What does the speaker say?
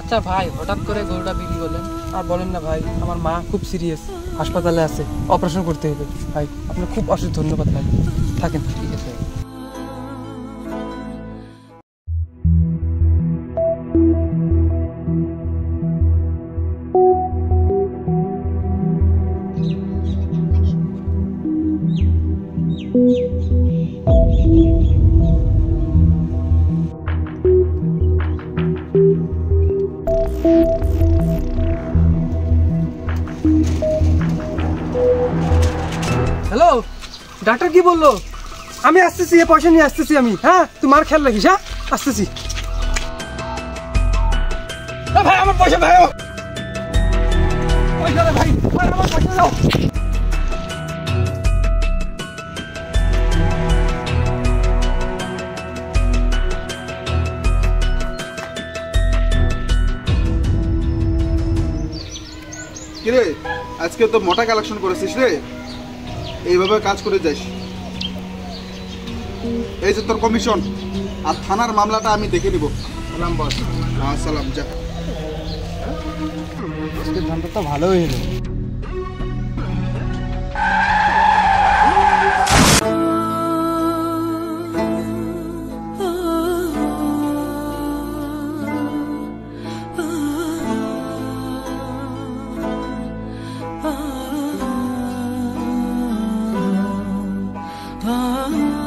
আচ্ছা ভাই, হঠাৎ করে গরুটা বিক্রি করলেন? আর বলেন না ভাই, আমার মা খুব সিরিয়াস, হাসপাতালে আছে, অপারেশন করতে হবে। ভাই আপনার খুব অশেষ ধন্যবাদ ভাই, থাকেন। ঠিক আছে। হ্যালো, ডাক্তার কি বললো? আমি আসতেছি, পয়সা নিয়ে আসতেছি আমি। হ্যাঁ, তুই মার খেয়াল রাখিস। হ্যাঁ, আসতেছি। ভাই আমার পয়সা, ভাই পয়সা দে ভাই, আমার পয়সা দাও। কিরে, আজকে তো মোটা কালেকশন করেছিস রে। এইভাবে কাজ করে যাস। এই যে তোর কমিশন, আর থানার মামলাটা আমি দেখে নিব। সালাম বস। সালাম। যা, আজকে ধানটা তো ভালোই হলো। ah